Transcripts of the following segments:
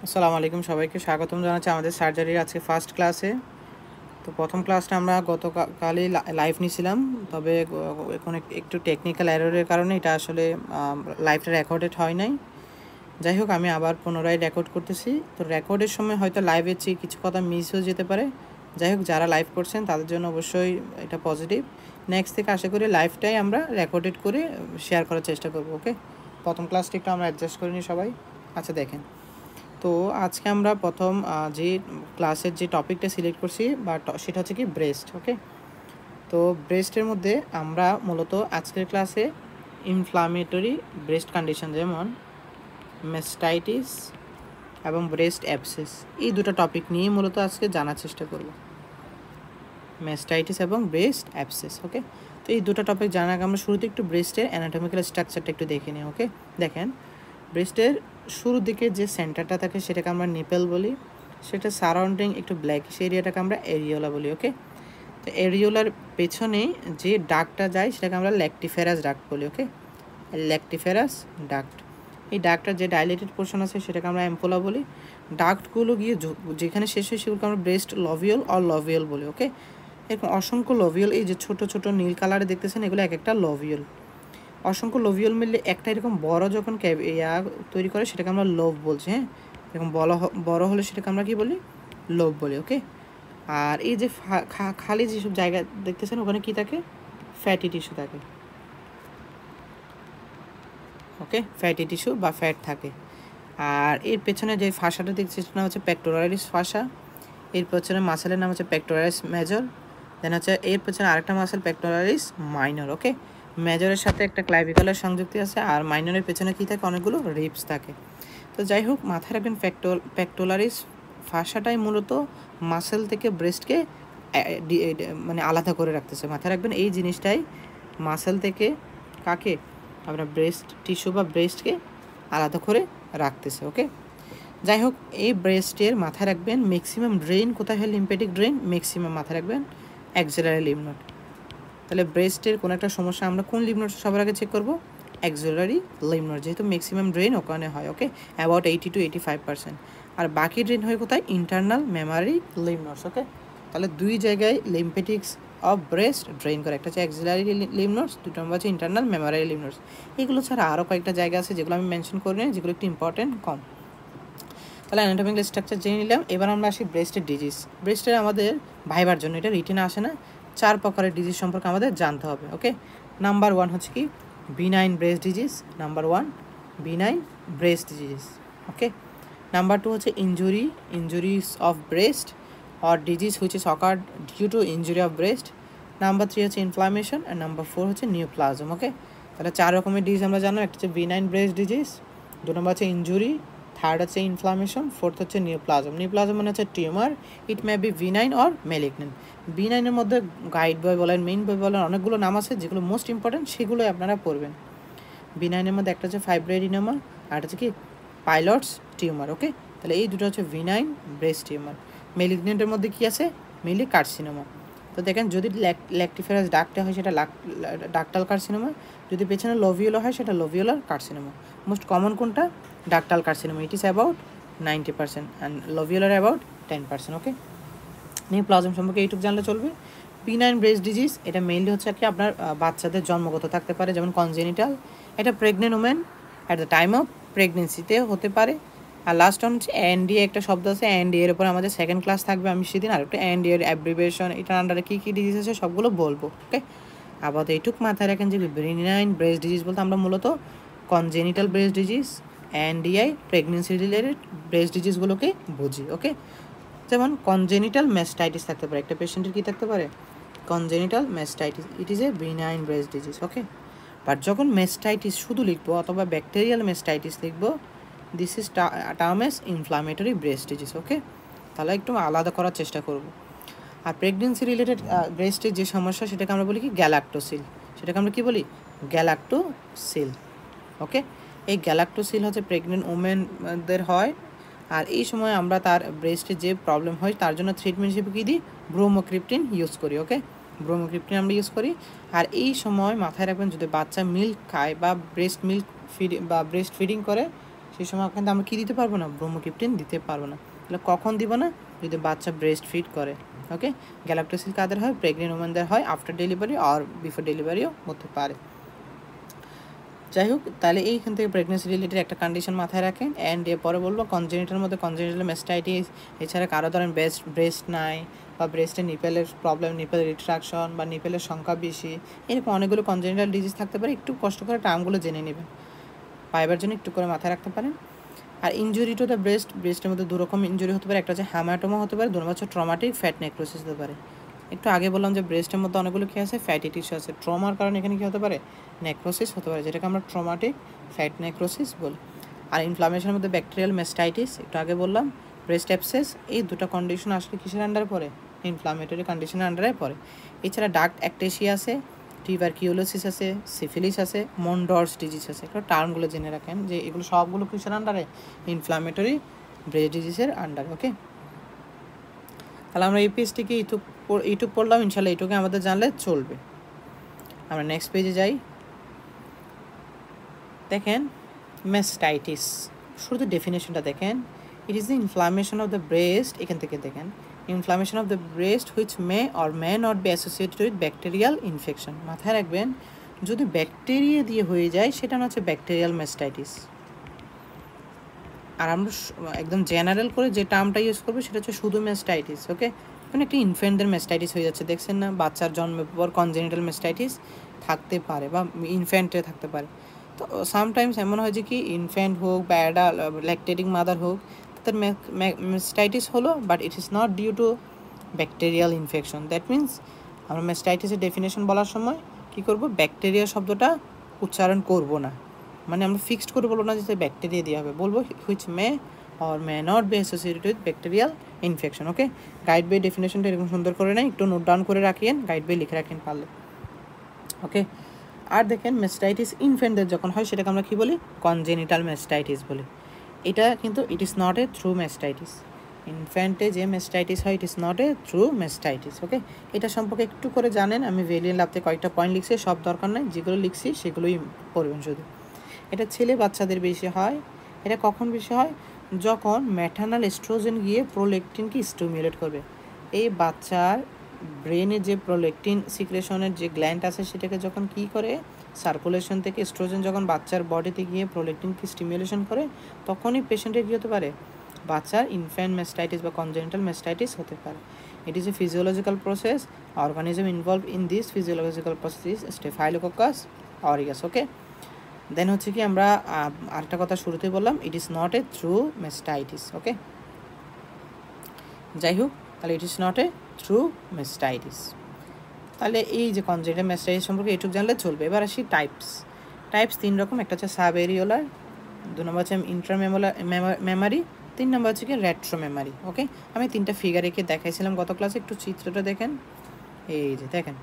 আসসালামু আলাইকুম, সবাইকে স্বাগতম জানাচ্ছি আমাদের সার্জারির আজকে ফার্স্ট ক্লাসে। তো প্রথম ক্লাসটা আমরা গতকালই লাইভ নিয়েছিলাম, তবে এখন একটু টেকনিক্যাল এররের কারণে এটা আসলে লাইভটা রেকর্ডেড হয় নাই। যাই হোক, আমি আবার পুনরায় রেকর্ড করতেছি। তো রেকর্ডের সময় হয়তো লাইভের চেয়ে কিছু কথা মিস হয়ে যেতে পারে। যাই হোক, যারা লাইভ করছেন তাদের জন্য অবশ্যই এটা পজিটিভ। নেক্সট থেকে আশা করি লাইভটাই আমরা রেকর্ডেড করে শেয়ার করার চেষ্টা করব। ওকে, প্রথম ক্লাসটা একটু আমরা অ্যাডজাস্ট করে নিই সবাই। আচ্ছা, দেখেন। তো আজকে আমরা প্রথম যে ক্লাসের যে টপিকটা সিলেক্ট করছি সেটা হচ্ছে কি ব্রেস্ট। ওকে, তো ব্রেস্টের মধ্যে আমরা মূলত আজকের ক্লাসে ইনফ্লামেটরি ব্রেস্ট কন্ডিশন যেমন মেস্টাইটিস এবং ব্রেস্ট অ্যাবসেস, এই দুটো টপিক নিয়ে মূলত আজকে জানার চেষ্টা করব। মেস্টাইটিস এবং ব্রেস্ট অ্যাবসেস। ওকে, তো এই দুটো টপিক জানার আগে আমরা শুরুতে একটু ব্রেস্টের অ্যানাটমিক্যাল স্ট্রাকচারটা একটু দেখে নিই। ওকে, দেখেন, ব্রেস্টের শুরুর দিকে যে সেন্টারটা থাকে সেটাকে আমরা নিপেল বলি, সেটা সারাউন্ডিং একটু ব্ল্যাকিশ এরিয়াটাকে আমরা এরিওলা বলি। ওকে, তো এরিওলার পেছনে যে ডাকটা যায় সেটাকে আমরা ল্যাকটিফেরাস ডাক্ট বলি। ওকে, ল্যাকটিফেরাস ডাক্ট, এই ডাক্টটার যে ডাইলেটেড পোর্শন আছে সেটাকে আমরা অ্যাম্পোলা বলি। ডাক্টগুলো গিয়ে যেখানে শেষ হয় সেগুলোকে আমরা ব্রেস্ট লভিওল অর লভিওল বলি। ওকে, এরকম অসংখ্য লভিওল, এই যে ছোট ছোট নীল কালারে দেখতেছেন, এগুলো এক একটা লভিওল। অসংখ্য লোভিওল মিললে একটা এরকম বড় যখন তৈরি করে সেটাকে আমরা লোভ বলছি। হ্যাঁ, এরকম বড় হলে সেটাকে আমরা কি বলি? লোভ বলি। ওকে, আর এই যে খালি যেসব জায়গা দেখতেছেন ওখানে কি থাকে? ফ্যাটি টিস্যু থাকে। ওকে, ফ্যাটি টিস্যু বা ফ্যাট থাকে। আর এর পেছনে যে ফাঁসাটা দেখছি সেটা হচ্ছে পেক্টোরালিস ফাঁসা। এর পেছনে মাসেলের নাম হচ্ছে পেক্টোরালিস মেজর। দেন হচ্ছে এর পেছনে আরেকটা মাসেল পেক্টোরালিস মাইনর। ওকে, মেজরের সাথে একটা ক্লাইভিকুলার সংযুক্তি আছে, আর মাইনরের পেছনে কী থাকে? অনেকগুলো রিপস থাকে। তো যাই হোক, মাথায় রাখবেন পেক্টোরালিস ফাঁসাটাই মূলত মাসেল থেকে ব্রেস্টকে মানে আলাদা করে রাখতেছে। মাথায় রাখবেন এই জিনিসটাই মাসেল থেকে কাকে? আপনার ব্রেস্ট টিস্যু বা ব্রেস্টকে আলাদা করে রাখতেছে। ওকে, যাই হোক, এই ব্রেস্টের মাথায় রাখবেন ম্যাক্সিমাম ড্রেন কোথায় হয়? লিম্ফ্যাটিক ড্রেন ম্যাক্সিমাম মাথায় রাখবেন অ্যাক্সিলারি লিম্ফ নোড। তাহলে ব্রেস্টের কোনো একটা সমস্যা আমরা কোন লিম্ফ নোড সবার আগে চেক করবো? অ্যাক্সিলারি লিম্ফ নোড, যেহেতু ম্যাক্সিমাম ড্রেন ওখানে হয়। ওকে, অ্যাবাউট 80 to 85%। আর বাকি ড্রেন হয় কোথায়? Internal mammary lymph nodes. Okay, তাহলে দুই জায়গায় লিম্ফ্যাটিক্স অফ ব্রেস্ট ড্রেন করে, একটা হচ্ছে অ্যাক্সিলারি লিম্ফ নোডস, দুটো নম্বর হচ্ছে ইন্টারনাল মেমারি লিম্ফ নোডস। এগুলো ছাড়া আরও কয়েকটা জায়গা আছে যেগুলো আমি মেনশন করি না, যেগুলো একটু ইম্পর্টেন্ট কম। তাহলে অ্যানাটমিক্যাল স্ট্রাকচার জেনে নিলাম। এবার আমরা আসি ব্রেস্টের ডিজিজ। ব্রেস্টের আমাদের ভাইবার জন্য, এটা রিটেনে আসে না, 4 প্রকারের ডিজিজ সম্পর্কে আমাদের জানতে হবে। ওকে, নাম্বার 1 হচ্ছে কি benign breast disease. Number 1 benign breast disease. Okay, number 2 হচ্ছে injuries of breast or disease which is occurred due to injury of breast. Number 3 হচ্ছে ইনফ্লামেশন, আর নাম্বার 4 হচ্ছে নিউপ্লাজম। ওকে, তাহলে 4 রকমের ডিজিজ আমরা জানলাম। একটা হচ্ছে বিনাইন ব্রেস্ট ডিজিজ, 2 নম্বর হচ্ছে ইঞ্জুরি, থার্ড হচ্ছে ইনফ্লামেশন, ফোর্থ হচ্ছে নিউপ্লাজম। নিউপ্লাজম মানে হচ্ছে tumour, it may be benign or malignant. বিনাইনের মধ্যে গাইড বয় বলেন, মেইন বয় বলেন, অনেকগুলো নাম আছে, যেগুলো মোস্ট ইম্পর্টেন্ট সেগুলোই আপনারা পড়বেন। বিনাইনের মধ্যে একটা হচ্ছে ফাইব্রোএডিনোমা, আর হচ্ছে কি পাইলটস টিউমার। ওকে, তাহলে এই দুটো হচ্ছে বিনাইন ব্রেস্ট টিউমার। ম্যালিগন্যান্টের মধ্যে কি আছে? Mainly carcinoma. তো দেখেন, যদি ল্যাকটিফেরাস ডাক্টে হয় সেটা ডাক্টাল কার্সিনোমা, যদি পেছনে লোভিওলা হয় সেটা লোভিওলার কার্সিনোমা। মোস্ট কমন কোনটা? Ductal carcinoma, it is about 90%, and লোভিওলার অ্যাবাউট 10%। ওকে, নিউপ্লাজম সম্পর্কে এইটুকু জানলে চলবে। বিনাইন ব্রেস্ট ডিজিজ, এটা মেইনলি হচ্ছে কি আপনার বাচ্চাদের জন্মগত থাকতে পারে, যেমন কনজেনিটাল। এটা pregnant women at the time of প্রেগনেন্সিতে হতে পারে। আর লাস্ট অন হচ্ছে এনডিএ, একটা শব্দ আছে এনডিএ, এর উপর আমাদের সেকেন্ড ক্লাস থাকবে, আমি সেদিন আরেকটা এনডিএ এর অ্যাব্রিভিয়েশন, এটার আন্ডারে কী কী ডিজিজ আছে সবগুলো বলবো। ওকে, আপাতত এইটুক মাথায় রাখেন যে বিনাইন ব্রেস্ট ডিজিজ বলতে আমরা মূলত congenital breast disease, NDI, pregnancy related breast ডিজিজগুলোকে বুঝি। ওকে, যেমন কনজেনিটাল ম্যাস্টাইটিস থাকতে পারে, একটা পেশেন্টের কী থাকতে পারে? Congenital mastitis, it is a benign breast disease. Okay, but যখন ম্যাস্টাইটিস শুধু লিখবো অথবা ব্যাকটেরিয়াল ম্যাস্টাইটিস লিখবো, this is term as inflammatory breast disease. Okay, তাহলে একটু আলাদা করার চেষ্টা করব। আর প্রেগনেন্সি রিলেটেড ব্রেস্টের যে সমস্যা সেটাকে আমরা বলি কি গ্যালাক্টোসিল, সেটাকে আমরা কি বলি? গ্যালাক্টোসিল। ওকে, এই গ্যালাক্টোসিল হচ্ছে প্রেগনেন্ট ওমেনদের হয়, আর এই সময় আমরা তার ব্রেস্টে যে প্রবলেম হয় তার জন্য ট্রিটমেন্ট হিসেবে কী দিই? ব্রোমোক্রিপ্টিন ইউজ করি। ওকে, ব্রোমোক্রিপ্টিন আমরা ইউজ করি। আর এই সময় মাথায় রাখবেন, যদি বাচ্চা মিল্ক খায় বা ব্রেস্ট মিল্ক ব্রেস্ট ফিডিং করে, সেই সময় কিন্তু আমরা কী দিতে পারবো না, ব্রোমোক্রিপ্টিন দিতে পারবো না। তাহলে কখন দিব না, যদি বাচ্চা ব্রেস্ট ফিড করে। ওকে, গ্যালাক্টোসিস কাদের হয়, প্রেগনেন্ট ওমেনদের হয়, আফটার ডেলিভারি আর বিফোর ডেলিভারিও হতে পারে। যাই হোক, তাহলে এইখান থেকে প্রেগনেন্সি রিলেটেড একটা কন্ডিশন মাথায় রাখেন। অ্যান্ড এরপরে বলবো কনজেনিটাল মধ্যে কনজেনিটাল ম্যাস্টাইটিস, এছাড়া কারো ধরেন ব্রেস্ট নাই বা ব্রেস্টের নিপেলের প্রবলেম, নিপেল রিট্রাকশন বা নিপেলের সংখ্যা বেশি, এরকম অনেকগুলো কনজেনিটাল ডিজিজ থাকতে পারে। একটু কষ্ট করে টার্মগুলো জেনে নেবেন, পাইবার জন্য একটু করে মাথায় রাখতে পারেন। আর ইনজুরি টু দ্য ব্রেস্টের মধ্যে দুরকম ইনজুরি হতে পারে, একটা হচ্ছে হ্যামাটোমা হতে পারে, 2 নম্বর হচ্ছে ট্রমাটিক ফ্যাট নেক্রোসিস হতে পারে। একটু আগে বললাম যে ব্রেস্টের মধ্যে অনেকগুলো কী আছে, ফ্যাটি টিস্যু আছে, ট্রমার কারণে এখানে কী হতে পারে, নেক্রোসিস হতে পারে, যেটাকে আমরা ট্রমাটিক ফ্যাট নেক্রোসিস বলি। আর ইনফ্লামেশনের মধ্যে ব্যাকটেরিয়াল ম্যাস্টাইটিস, একটু আগে বললাম, ব্রেস্ট অ্যাবসেস, এই দুটো কন্ডিশন আসলে কিসের আন্ডারে পড়ে, ইনফ্লামেটরি কন্ডিশনের আন্ডারে পড়ে। এছাড়া ডাক্ট অ্যাকটেশিয়া আছে, টিউবারকিউলোসিস আছে, সিফিলিস আছে, মন্ডর্স ডিজিজ আছে। একটু টার্মগুলো জেনে রাখেন যে এগুলো সবগুলো কিসের আন্ডারে, ইনফ্লামেটরি ব্রেস্ট ডিজিজের আন্ডারে। ওকে, তাহলে আমরা এই পেজটিকে এইটুক পড়লাম, ইনশাল্লাহ এইটুকে আমাদের জানলে চলবে। আমরা নেক্সট পেজে যাই। দেখেন ম্যাস্টাইটিস, শুরুতে ডেফিনেশনটা দেখেন, it is the inflammation of the breast, এখান থেকে দেখেন, inflammation of the breast which may or may not be associated with bacterial infection. মাথায় রাখবেন, যদি ব্যাকটেরিয়া দিয়ে হয়ে যায় সেটা হচ্ছে ব্যাকটেরিয়াল ম্যাস্টাইটিস। আর আমরা একদম জেনারেল করে যে টার্মটা ইউজ করবো সেটা হচ্ছে শুধু ম্যাস্টাইটিস। ওকে, এখন একটি ইনফ্যান্টদের ম্যাস্টাইটিস হয়ে যাচ্ছে, দেখছেন না, বাচ্চার জন্মের পর কনজেনিটাল ম্যাস্টাইটিস থাকতে পারে বা ইনফ্যান্টে থাকতে পারে। তো সামটাইমস এমন হয় যে কি ইনফ্যান্ট হোক বা ল্যাকটেটিং মাদার হোক, তাদের ম্যাস্টাইটিস হলো, but it is not due to bacterial infection. That means আমরা ম্যাস্টাইটিসের ডেফিনেশন বলার সময় কী করব, ব্যাকটেরিয়া শব্দটা উচ্চারণ করব না, মানে আমরা ফিক্সড করে বলবো না যে ব্যাকটেরিয়া দিয়ে হবে, বলবো which may or may not be associated with bacterial infection. Okay, guide বই ডেফিনেশনটা এরকম সুন্দর করে নেয়, একটু নোট ডাউন করে রাখেন, গাইড বই লিখে রাখেন পারলে। ওকে, আর দেখেন ম্যাস্টাইটিস ইনফ্যান্টদের যখন হয় সেটাকে আমরা কী বলি, কনজেনিটাল ম্যাস্টাইটিস বলি। এটা কিন্তু it is not a true mastitis. ইনফ্যান্টে যে ম্যাস্টাইটিস হয় it is not a true mastitis. Okay, এটা সম্পর্কে একটু করে জানেন, আমি ভেরিয়েন্ট লাভতে কয়েকটা পয়েন্ট লিখছি, সব দরকার নয়, যেগুলো লিখছি সেগুলোই পড়বেন শুধু। এটা ছেলে বাচ্চাদের বেশি হয়। এটা কখন বেশি হয়, যখন ম্যাটার্নাল এস্ট্রোজেন গিয়ে প্রোলেকটিনকে স্টিমুলেট করবে। এই বাচ্চার ব্রেনে যে প্রোলেকটিন সিক্রেশনের যে গ্ল্যান্ড আছে সেটাকে যখন কি করে, সার্কুলেশন থেকে এস্ট্রোজেন যখন বাচ্চার বডিতে গিয়ে প্রোলেকটিনকে স্টিমুলেশন করে, তখনই পেশেন্টের কী হতে পারে, বাচ্চার ইনফ্যান্ট ম্যাস্টাইটিস বা কনজেনিটাল ম্যাস্টাইটিস হতে পারে। It is a physiological process, organism involve in this physiological process staphylococcus aureus. Okay, then হচ্ছে কি আমরা আরেকটা কথা শুরুতেই বললাম, it is not a true mastitis. Okay, যাই হোক, তাহলে it is not a true mastitis. তাহলে এই যে কনজেনিটাল ম্যাস্টাইটিস সম্পর্কে এইটুকু জানলে চলবে। এবার আসি টাইপস। টাইপস 3 রকম, একটা হচ্ছে সাব এরিওলার, 2 নম্বর হচ্ছে মেমারি, 3 নম্বর হচ্ছে কি রেট্রো মেমারি। ওকে, আমি 3টা ফিগার এঁকে দেখাইছিলাম গত ক্লাসে, একটু চিত্রটা দেখেন। এই যে দেখেন,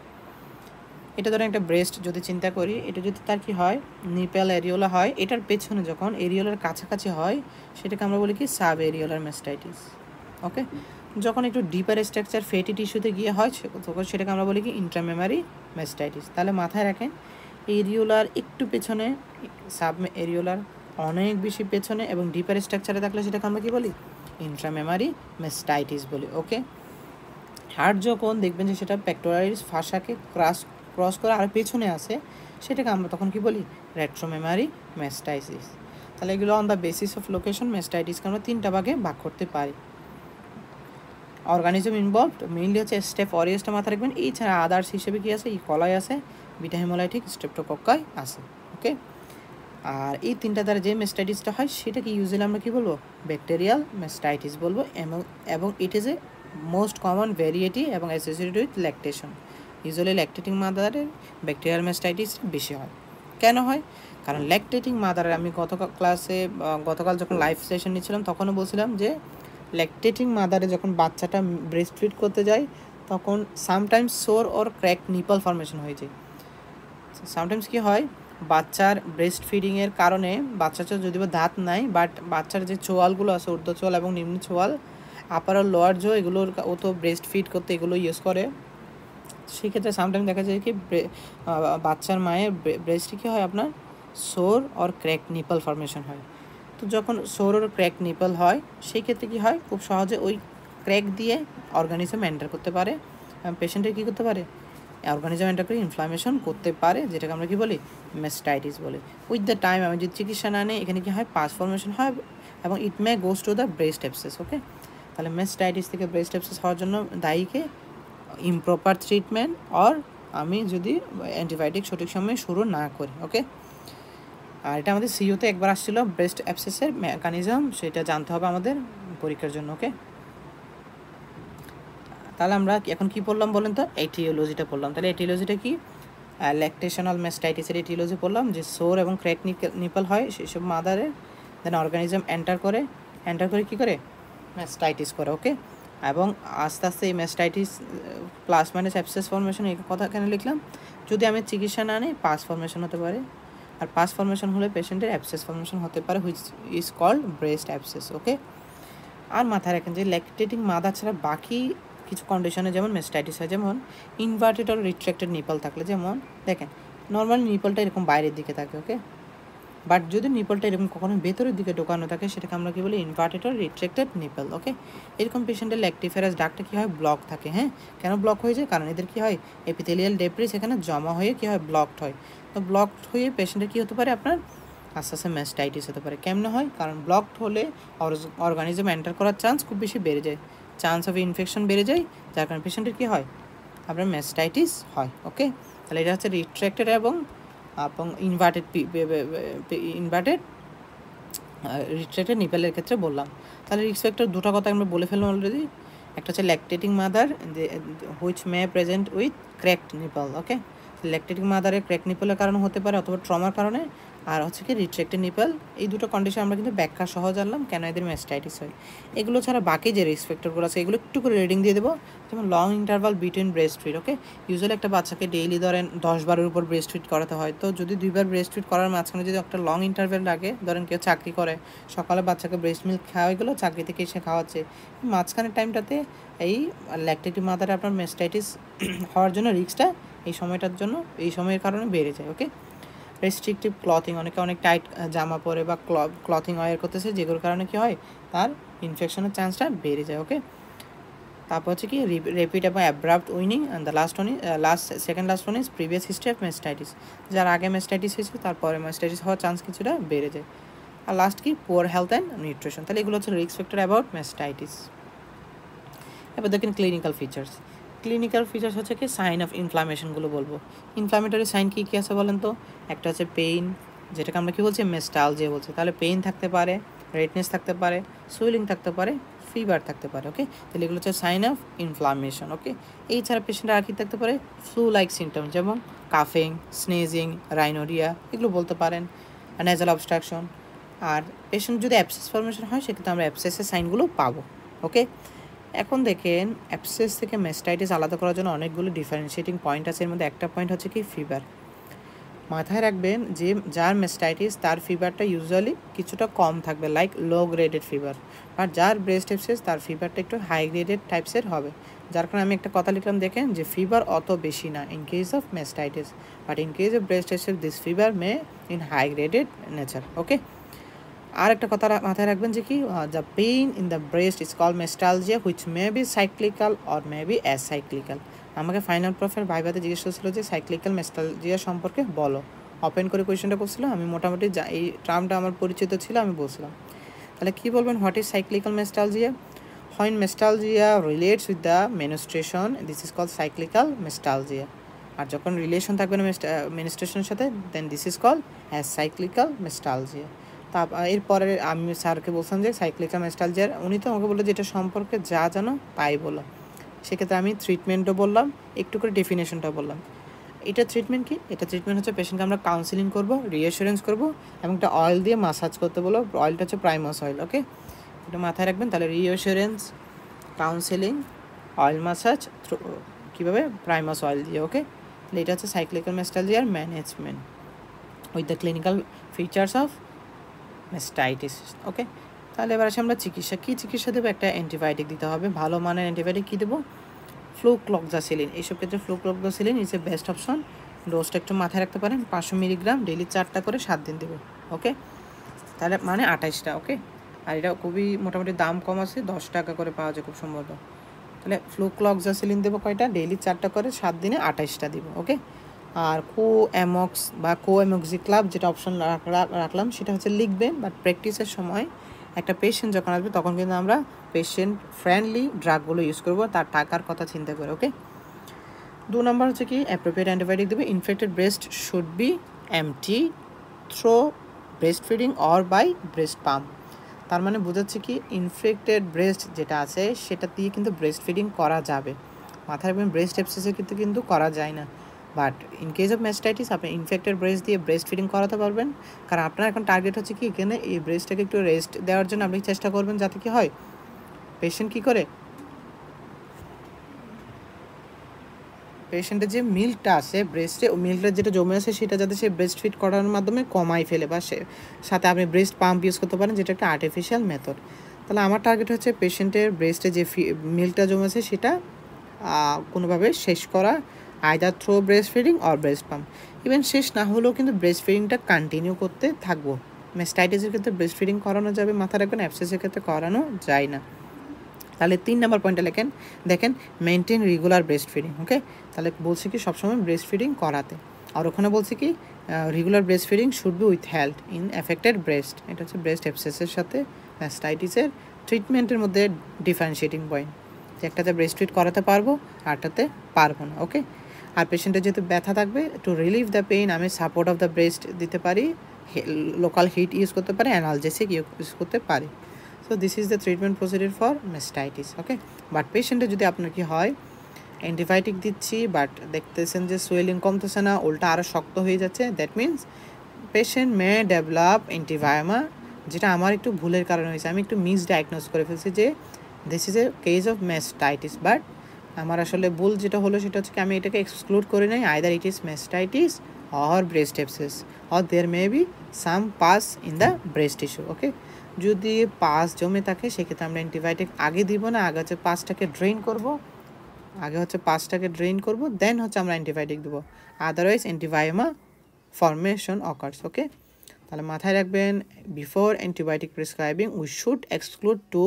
এটা ধরেন একটা ব্রেস্ট যদি চিন্তা করি, এটা যদি তার কি হয়, নিপেল এরিওলা হয়, এটার পেছনে যখন এরিওলার কাছাকাছি হয় সেটাকে আমরা বলি কি সাব এরিওলার ম্যাস্টাইটিস। ওকে, যখন একটু ডিপার স্ট্রাকচার ফেটি টিস্যুতে গিয়ে হয় তখন সেটাকে আমরা বলি কি ইন্ট্রামেমারি ম্যাস্টাইটিস। তাহলে মাথায় রাখেন, এরিওলার একটু পেছনে, সাব এরিওলার অনেক বেশি পেছনে এবং ডিপার স্ট্রাকচারে থাকলে সেটাকে আমরা কি বলি, ইন্ট্রামেমারি ম্যাস্টাইটিস বলি। ওকে, হার্ট যখন দেখবেন যে সেটা পেক্টোরালিস ফাসাকে ক্রস করে আর পেছনে আসে, সেটাকে আমরা তখন কি বলি, রেট্রোমেমারি ম্যাস্টাইটিস। তাহলে এগুলো on the basis of location ম্যাস্টাইটিসকে আমরা 3টা ভাগে ভাগ করতে পারি। অর্গানিজম ইনভলভড মেইনলি হচ্ছে স্টেপ অরিয়াসটা মাথায় রাখবেন, এছাড়া আদার্স হিসেবে কি আছে, ইকলাই আছে, বিটা হেমোলাইটিক, স্ট্রেপ্টোকক্কাই আছে। ওকে, আর এই 3টা দ্বারা যে ম্যাস্টাইটিসটা হয় সেটাকে ইউজুয়ালি আমরা কি বলবো, ব্যাকটেরিয়াল ম্যাস্টাইটিস বলবো। এবং it is a most common variety এবং associated with lactation. Usually lactating মাদারের ব্যাকটেরিয়াল ম্যাস্টাইটিস বেশি হয়। কেন হয়, কারণ ল্যাকটেটিং মাদারের, আমি গতকাল যখন লাইভ সেশন নিচ্ছিলাম তখনও বলছিলাম যে ল্যাকটেটিং মাদারে যখন বাচ্চাটা ব্রেস্ট ফিড করতে যায় তখন সামটাইমস সোর ওর ক্র্যাক নিপল ফর্মেশন হয়ে যায়। সামটাইমস কি হয়, বাচ্চার ব্রেস্ট ফিডিংয়ের কারণে, বাচ্চার যদি বা দাঁত নাই, বাট বাচ্চার যে চোয়ালগুলো আছে, ঊর্ধ্ব চোয়াল এবং নিম্ন চোয়াল, আপার আর লোয়ার জো, এগুলোর ও তো ব্রেস্ট ফিড করতে এগুলো ইউজ করে। সেক্ষেত্রে সামটাইম দেখা যায় কি বাচ্চার মায়ের ব্রেস্টে কী হয়, আপনার সোর অর ক্র্যাক নিপল ফর্মেশন হয়। তো যখন সোর ক্র্যাক নিপল হয় সেই ক্ষেত্রে কী হয়, খুব সহজে ওই ক্র্যাক দিয়ে অর্গানিজম এন্টার করতে পারে, পেশেন্টের কী করতে পারে, অর্গানিজম এন্টার করে ইনফ্লামেশন করতে পারে, যেটাকে আমরা কী বলি, মেস্টাইটিস বলি। উইথ দ্য টাইম আমি যদি চিকিৎসা না নিই এখানে কী হয়, পাস ফর্মেশন হয় এবং it may goes to the breast abscess. Okay, তাহলে মেস্টাইটিস থেকে ব্রেস্ট অ্যাবসেস হওয়ার জন্য দায়ীকে ইমপ্রপার ট্রিটমেন্ট অর আমি যদি অ্যান্টিবায়োটিক সঠিক সময়ে শুরু না করি। ওকে, আর এটা আমাদের সিইওতে একবার আসছিল ব্রেস্ট অ্যাবসেসের মেকানিজম, সেটা জানতে হবে আমাদের পরীক্ষার জন্য। ওকে, তাহলে আমরা এখন কি পড়লাম বলেন তো, এটিওলজিটা পড়লাম। তাহলে এটিওলজিটা কি, ল্যাকটেশনাল মেস্টাইটিসের এটিওলজি পড়লাম, যে সোর এবং ক্র্যাক নিপল হয় সেসব মাদারে, দেন অর্গানিজম এন্টার করে কী করে, মেস্টাইটিস করে। ওকে, এবং আস্তে আস্তে এই mastitis plus minus abscess formation, এই কথা কেন লিখলাম, যদি আমি চিকিৎসা না নিই পাস ফর্মেশন হতে পারে, আর পাস ফর্মেশন হলে পেশেন্টের অ্যাবসেস ফর্মেশন হতে পারে, which is called breast abscess. Okay, আর মাথায় রাখেন যে ল্যাকটেটিং মাদার ছাড়া বাকি কিছু কন্ডিশনে যেমন মেস্টাইটিস হয়, যেমন ইনভার্টেড আর রিট্রাক্টেড নিপল থাকলে, যেমন দেখেন নর্মালি নিপলটা এরকম বাইরের দিকে থাকে। ওকে, বাট যদি নিপলটা এরকম কখনো ভেতরের দিকে ঢোকানো থাকে সেটাকে আমরা কী বলি, ইনভার্টেড আর রিট্রাক্টেড নিপল। ওকে, এরকম পেশেন্টের ল্যাকটিফেরাস ডাক্টটা কী হয়, ব্লক থাকে। হ্যাঁ, কেন ব্লক হয়ে যায়, কারণ এদের কী হয়, এপিথেলিয়াল ডেব্রিস এখানে জমা হয়ে কী হয়, ব্লকড হয়। তো ব্লকড হয়ে পেশেন্টের কী হতে পারে, আপনার আস্তে আস্তে মেস্টাইটিস হতে পারে। কেমনে হয়, কারণ ব্লকড হলে অর্গানিজম এন্টার করার চান্স খুব বেশি বেড়ে যায়, চান্স অফ ইনফেকশন বেড়ে যায়, যার কারণে পেশেন্টের কী হয়, আপনার মেস্টাইটিস হয়। ওকে, তাহলে এটা হচ্ছে রিট্রাক্টেড এবং ইনভার্টেড রিট্রাক্টেড নিপেলের ক্ষেত্রে বললাম। তাহলে রিস্ক ফ্যাক্টর দুটো কথা আমরা বলে ফেললাম অলরেডি। একটা হচ্ছে lactating mother which may present with cracked nipple. Okay, lactating মাদারের ক্র্যাক নিপলের কারণে হতে পারে অথবা ট্রমার কারণে, আর হচ্ছে কি রিট্রাক্টেড নিপল। এই দুটো কন্ডিশন আমরা কিন্তু ব্যাখ্যা সহ জানলাম কেন এদের মেস্টাইটিস হয়। এগুলো ছাড়া বাকি যে রিস্ক ফ্যাক্টরগুলো আছে এগুলো একটু করে রিডিং দিয়ে দেবো, যেমন long interval between breast feed. Okay, usually একটা বাচ্চাকে ডেইলি ধরেন 10 বারের উপর ব্রেস্ট ফিড করাতে হয়, তো যদি 2 বার ব্রেস্ট ফিড করার মাঝখানে যদি একটা লং ইন্টারভ্যাল লাগে, ধরেন কেউ চাকরি করে, সকালে বাচ্চাকে ব্রেস্ট মিল্ক খাওয়া গেলো, চাকরি থেকে এসে খাওয়াচ্ছে, মাঝখানের টাইমটাতে এই ল্যাকটেটিভ মাদারে আপনার মেস্টাইটিস হওয়ার জন্য রিস্কটা এই সময়টার জন্য, এই সময়ের কারণে বেড়ে যায়। ওকে, রেস্ট্রিকটিভ ক্লথিং, অনেকে অনেক টাইট জামা পরে বা ক্লথিং ওয়্যার করতেছে, যেগুলোর কারণে কী হয়, তার ইনফেকশনের চান্সটা বেড়ে যায়। ওকে, তারপর হচ্ছে কি রেপিড এবং abrupt winning, and the second last one is previous history of mastitis, যার আগে মেস্টাইটিস হয়েছে তারপরে মেস্টাইটিস হওয়ার চান্স কিছুটা বেড়ে যায়। আর লাস্ট কি, পুয়ার হেলথ অ্যান্ড নিউট্রিশন। তাহলে এগুলো হচ্ছে রিস্ক ফ্যাক্টর অ্যাবাউট মেস্টাইটিস। এবার দেখেন ক্লিনিক্যাল ফিচার্স। ক্লিনিক্যাল ফিচার্স হচ্ছে কি, সাইন অফ ইনফ্লামেশনগুলো বলবো। ইনফ্লামেটরি সাইন কী কী আছে বলেন তো, একটা হচ্ছে পেইন, যেটাকে আমরা কী বলছি, মেস্টালজিয়া বলছি। তাহলে পেইন থাকতে পারে, রেডনেস থাকতে পারে, সুইলিং থাকতে পারে, ফিভার থাকতে পারে। ওকে, তাহলে এগুলো হচ্ছে সাইন অফ ইনফ্লামেশন। ওকে, এই ছাড়া পেশেন্টের আর কী থাকতে পারে, ফ্লু লাইক সিমটম, যেমন কাফিং, স্নেজিং, রাইনোরিয়া, এগুলো বলতে পারেন, নেজাল অবস্ট্রাকশন। আর পেশেন্ট যদি অ্যাবসেস ফর্মেশন হয় সেক্ষেত্রে আমরা অ্যাবসেসের সাইনগুলো পাবো। ওকে, এখন দেখেন অ্যাবসেস থেকে মেস্টাইটিস আলাদা করার জন্য অনেকগুলো ডিফারেন্সিয়েটিং পয়েন্ট আছে, এর মধ্যে একটা পয়েন্ট হচ্ছে কি, ফিভার। মাথায় রাখবেন যে যার মেস্টাইটিস তার ফিভারটা ইউজুয়ালি কিছুটা কম থাকবে, লাইক লো গ্রেডেড ফিভার, আর যার ব্রেস্ট অ্যাবসেস তার ফিভারটা একটু হাই গ্রেডেড টাইপসের হবে। যার কারণে আমি একটা কথা লিখলাম, দেখেন যে ফিভার অত বেশি না in case of mastitis, but in case of breast abscess this fever may in high graded nature. Okay, আর একটা কথা মাথায় রাখবেন যে কি, the pain in the breast is call mastalgia which may be cyclical or may be acyclical. আমাকে final প্রফের ভাইভাতে জিজ্ঞেস করছিল যে সাইক্লিক্যাল মেস্টালজিয়া সম্পর্কে বলো, ওপেন করে কোয়েশ্চেনটা করছিল, আমি মোটামুটি এই টার্মটা আমার পরিচিত ছিল, আমি বলছিলাম। তাহলে কী বলবেন, what is cyclical mastalgia? When mestalgia relates with the menstruation, this is called cyclical mestalgia. আর যখন রিলেশন থাকবে না মেনস্ট্রুয়েশনের সাথে, then this is call as cyclical mastalgia. এরপরে আমি স্যারকে বলছিলাম যে সাইক্লিক্যাল মেস্টালজিয়ার, উনি তো আমাকে বললো যে এটা সম্পর্কে যা জানো তাই বলো। সেক্ষেত্রে আমি ট্রিটমেন্টও বললাম, একটু করে ডেফিনেশনটাও বললাম। এটা ট্রিটমেন্ট কি, এটা ট্রিটমেন্ট হচ্ছে পেশেন্টকে আমরা কাউন্সিলিং করবো, রিঅ্যাসুরেন্স করবো, এবং একটা অয়েল দিয়ে মাসাজ করতে বলবো। অয়েলটা হচ্ছে প্রাইমাস অয়েল। ওকে, এটা মাথায় রাখবেন। তাহলে রিঅ্যাসুরেন্স, কাউন্সেলিং, অয়েল মাসাজ কীভাবে, প্রাইমাস অয়েল দিয়ে। ওকে, তাহলে এটা হচ্ছে সাইক্লিক্যাল মেস্টালজিয়ার management with the clinical features of mastitis. Okay, তাহলে এবার আসে আমরা চিকিৎসা। কী চিকিৎসা দেবো, একটা অ্যান্টিবায়োটিক দিতে হবে, ভালো মানের অ্যান্টিবায়োটিক কী দেবো, ফ্লুক্লোক্সাসিলিন। এইসব ক্ষেত্রে flucloxacillin is a best option. ডোজটা একটু মাথায় রাখতে পারেন, 500 মিলিগ্রাম, ডেইলি 4টা করে 7 দিন দেবো। ওকে, তাহলে মানে 28টা। ওকে, আর এটা খুবই মোটামুটি দাম কম আছে, 10 টাকা করে পাওয়া যায় খুব সম্ভবত। তাহলে ফ্লুক্লক্সাসিলিন দেবো কয়টা, ডেইলি 4টা করে, 7 দিনে 28টা দিব। ওকে, আর কোএমক্স বা কোএমক্সিক্লাব যেটা অপশন রাখলাম সেটা হচ্ছে লিখবেন, বাট প্র্যাকটিসের সময় একটা পেশেন্ট যখন আসবে তখন কিন্তু আমরা পেশেন্ট ফ্রেন্ডলি ড্রাগগুলো ইউজ করবো, তার টাকার কথা চিন্তা করে। ওকে, 2 নম্বর হচ্ছে কি অ্যাপ্রোপ্রিয়েট অ্যান্টিবায়োটিক দেবে। Infected breast should be empty through breast feeding or by breast pump. তার মানে বোঝাচ্ছে কি ইনফেক্টেড ব্রেস্ট যেটা আছে সেটা দিয়ে কিন্তু ব্রেস্ট ফিডিং করা যাবে। মাথায় রাখবেন ব্রেস্ট অ্যাবসেসের ক্ষেত্রে কিন্তু করা যায় না, but in case of mastitis আপনি ইনফেক্টেড ব্রেস্ট দিয়ে ব্রেস্ট ফিডিং করাতে পারবেন। কারণ আপনার এখন টার্গেট হচ্ছে কি এখানে এই ব্রেস্টটাকে একটু রেস্ট দেওয়ার জন্য আপনি চেষ্টা করবেন যাতে কি হয় পেশেন্ট কী করে পেশেন্টের যে মিল্কটা আছে ব্রেস্টে, ও মিল্কটা যেটা জমে আছে সেটা যাতে সে ব্রেস্ট ফিড করানোর মাধ্যমে কমাই ফেলে, বা সে সাথে আপনি ব্রেস্ট পাম্প ইউজ করতে পারেন যেটা একটা আর্টিফিশিয়াল মেথড। তাহলে আমার টার্গেট হচ্ছে পেশেন্টের ব্রেস্টে যে মিল্কটা জমে আছে সেটা কোনোভাবে শেষ করা, either through breast feeding or breast pump. Even শেষ না হলেও কিন্তু ব্রেস্ট ফিডিংটা কন্টিনিউ করতে থাকবো। ম্যাস্টাইটিসের ক্ষেত্রে ব্রেস্ট ফিডিং করানো যাবে, মাথা রাখবেন, অ্যাবসেসের ক্ষেত্রে করানো যায় না। তাহলে 3 নম্বর পয়েন্টটা দেখেন মেনটেন রেগুলার ব্রেস্ট ফিডিং। ওকে, তাহলে বলছি কি সবসময় ব্রেস্ট ফিডিং করাতে, আর ওখানে বলছি কি regular breast feeding should be with help in affected breast. এটা হচ্ছে ব্রেস্ট অ্যাবসেসের সাথে ম্যাস্টাইটিসের ট্রিটমেন্টের মধ্যে ডিফারেন্সিয়েটিং পয়েন্ট, যে একটাতে ব্রেস্ট ফিড করাতে পারবো আরটাতে পারবো না। ওকে, আর পেশেন্টের যেহেতু ব্যথা থাকবে টু রিলিভ দ্য পেইন আমি সাপোর্ট অফ দ্য ব্রেস্ট দিতে পারি, লোকাল হিট ইউজ করতে পারি, অ্যানালজেসিক ইউজ করতে পারি। So this is the treatment procedure for mastitis. Okay, but পেশেন্টে যদি আপনার কি হয় অ্যান্টিবায়োটিক দিচ্ছি বাট দেখতেছেন যে সোয়েলিং কমতেছে না, উল্টা আরও শক্ত হয়ে যাচ্ছে, that means patient may develop antibioma, যেটা আমার একটু ভুলের কারণে হয়েছে, আমি একটু মিসডায়াগনোজ করে ফেলছি যে this is a case of mastitis. But আমার আসলে ভুল যেটা হলো সেটা হচ্ছে কি আমি এটাকে এক্সক্লুড করে নেই, either it is mastitis or breast abscess or there may be some pus in the breast tissue. Okay, যদি পাস জমে থাকে সেক্ষেত্রে আমরা অ্যান্টিবায়োটিক আগে দিব না, আগে হচ্ছে পাসটাকে ড্রেন করব, দেন হচ্ছে আমরা অ্যান্টিবায়োটিক দেবো, otherwise antibioma formation occurs. Okay, তাহলে মাথায় রাখবেন before antibiotic prescribing we should exclude two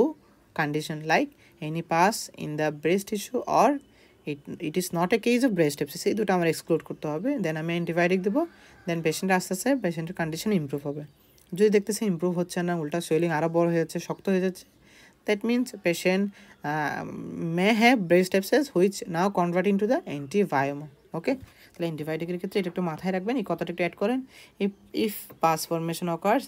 condition like any pus in the breast tissue or it is not a case of breast abscess, এই দুটো আমরা এক্সক্লুড করতে হবে, দেন আমি অ্যান্টিবায়োটিক দেবো, দেন পেশেন্ট আস্তে আস্তে পেশেন্টের কন্ডিশন ইমপ্রুভ হবে। যদি দেখতেছে ইমপ্রুভ হচ্ছে না, উল্টা সোয়েলিং আরও বড় হয়ে যাচ্ছে, শক্ত হয়ে যাচ্ছে, that means patient may have breast abscess which now convert into the antibioma. Okay, তাহলে অ্যান্টিবায়োটিকের ক্ষেত্রে এটা একটু মাথায় রাখবেন, এই কথাটা একটু অ্যাড করেন। ইফ পাস ফরমেশন অকার্স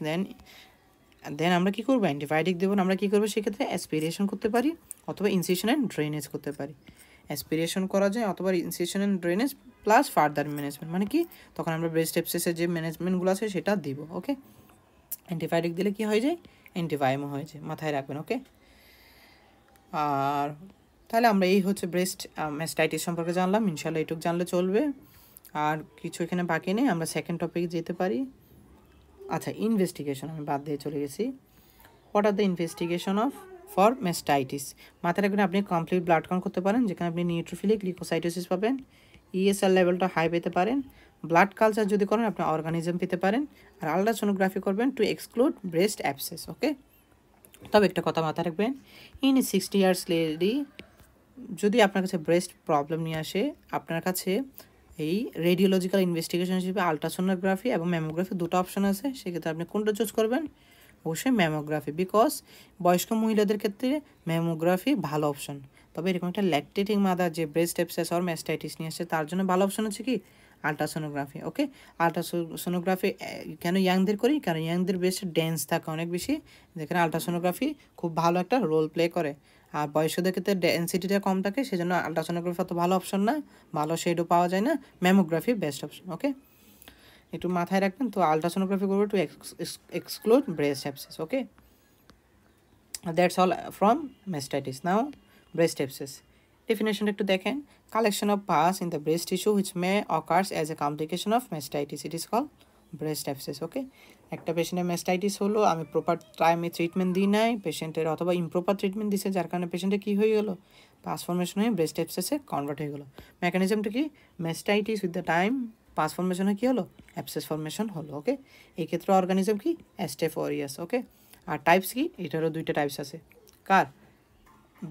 দেন আমরা কী করবো, অ্যান্টিবায়োটিক দেবো না, আমরা কী করবো সেক্ষেত্রে অ্যাসপিরেশন করতে পারি অথবা ইনসিশন অ্যান্ড ড্রেনেজ করতে পারি। অ্যাসপিরেশন করা যায় অথবা incision and drainage plus further management, মানে কি তখন আমরা ব্রেস্ট অ্যাবসেসের যে ম্যানেজমেন্টগুলো আছে সেটা দিব। ওকে, অ্যান্টিবায়োটিক দিলে কি হয়ে যায়, অ্যান্টিভায়োমা হয়ে যায়, মাথায় রাখবেন। ওকে, আর তাহলে আমরা এই হচ্ছে ব্রেস্ট ম্যাস্টাইটিস সম্পর্কে জানলাম, ইনশাল্লাহ এইটুকু জানলে চলবে, আর কিছু এখানে বাকি নেই, আমরা সেকেন্ড টপিকে যেতে পারি। আচ্ছা, ইনভেস্টিগেশন আমি বাদ দিয়ে চলে গেছি। What are the investigation of for mastitis? মাথায় রাখবেন আপনি কমপ্লিট ব্লাড কাউন্ট করতে পারেন, যেখানে আপনি নিউট্রোফিলিক লিউকোসাইটোসিস পাবেন, ইএসআর লেভেলটা হাই পেতে পারেন, ব্লাড কালচার যদি করেন আপনি অর্গানিজম পেতে পারেন, আর আলট্রাসোনোগ্রাফি করবেন টু এক্সক্লুড ব্রেস্ট অ্যাবসেস। ওকে, তবে একটা কথা মাথায় রাখবেন, ইন 60 ইয়ার্স লেডি যদি আপনার কাছে ব্রেস্ট প্রবলেম নিয়ে আসে, আপনার কাছে এই রেডিওলজিক্যাল ইনভেস্টিগেশন হিসেবে আলট্রাসোনোগ্রাফি এবং ম্যামোগ্রাফি দুটো অপশন আছে, সেক্ষেত্রে আপনি কোনটা চুজ করবেন? অবশ্যই ম্যামোগ্রাফি, বিকজ বয়স্ক মহিলাদের ক্ষেত্রে ম্যামোগ্রাফি ভালো অপশন। তবে এরকম একটা ল্যাকটেটিং মাদার যে ব্রেস্ট অ্যাবসেস অর ম্যাস্টাইটিস নিয়ে আসছে তার জন্য ভালো অপশন হচ্ছে কি আলট্রাসোনোগ্রাফি। ওকে, আলট্রাসোনোগ্রাফি কেন ইয়াংদের করি? কারণ ইয়াংদের ব্রেস্টে ডেন্স থাকে অনেক বেশি, যেখানে আলট্রাসোনোগ্রাফি খুব ভালো একটা রোল প্লে করে, আর বয়স্কদের ক্ষেত্রে ডেন্সিটিটা কম থাকে, সেজন্য আলট্রাসোনোগ্রাফি অত ভালো অপশন না, ভালো শেডও পাওয়া যায় না, ম্যামোগ্রাফি বেস্ট অপশন। ওকে, একটু মাথায় রাখবেন। তো আলট্রাসোনোগ্রাফি করবো to exclude breast abscess. Okay, that's all from mastitis. Now breast abscess ডেফিনেশনটা একটু দেখেন, collection of pus in the breast tissue which may occurs as a complication of mastitis, it is call breast abscess. Okay, একটা পেশেন্টের mastitis হলো, আমি proper টাইমে treatment দিই নাই, পেশেন্টের অথবা ইমপ্রপার ট্রিটমেন্ট দিছে, যার কারণে পেশেন্টের কী হয়ে গেলো, পাস ফরমেশন হয়ে ব্রেস্ট অ্যাবসেসে কনভার্ট হয়ে গেলো। মেকানিজমটা কি, mastitis with the time pass formation কি হলো, অ্যাবসেস ফর্মেশন হলো। ওকে, এই ক্ষেত্রে অর্গানিজম কি, স্টেফ অরিয়াস। ওকে, আর টাইপস কি, এটারও দুইটা টাইপস আছে কার,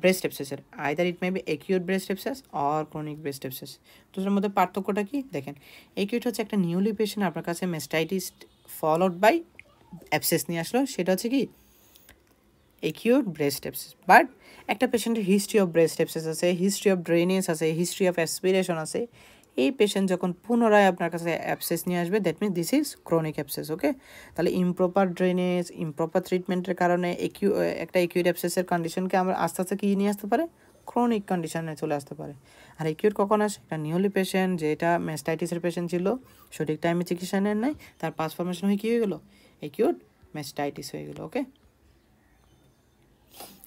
ব্রেস্ট অ্যাবসেসের, either it may be acute breast abscess or chronic breast abscess. দুটোর মধ্যে পার্থক্যটা কি দেখেন, একিউট হচ্ছে একটা নিউলি পেশেন্ট আপনার কাছে মেস্টাইটিস ফলোড বাই অ্যাবসেস নিয়ে আসলো, সেটা হচ্ছে কি একিউট ব্রেস্ট অ্যাবসেস। বাট একটা পেশেন্টের হিস্ট্রি অফ ব্রেস্ট অ্যাবসেস আছে, হিস্ট্রি অফ ড্রেনেজ আছে, হিস্ট্রি অফ অ্যাসপিরেশন আছে, এই পেশেন্ট যখন পুনরায় আপনার কাছে অ্যাবসেস নিয়ে আসবে, that means this is chronic abscess. Okay, তাহলে ইমপ্রপার ড্রেনেজ, ইমপ্রপার ট্রিটমেন্টের কারণে একটা একিউট অ্যাবসেসের কন্ডিশনকে আমরা আস্তে আস্তে কী নিয়ে আসতে পারে, ক্রনিক কন্ডিশনে চলে আসতে পারে। আর একিউট কখন আসে, একটা নিউলি পেশেন্ট যেটা মেস্টাইটিসের পেশেন্ট ছিল, সঠিক টাইমে চিকিৎসা নেন নাই, তার পাস ফর্মেশন হয়ে কী হয়ে গেলো, একিউট মেস্টাইটিস হয়ে গেলো। ওকে,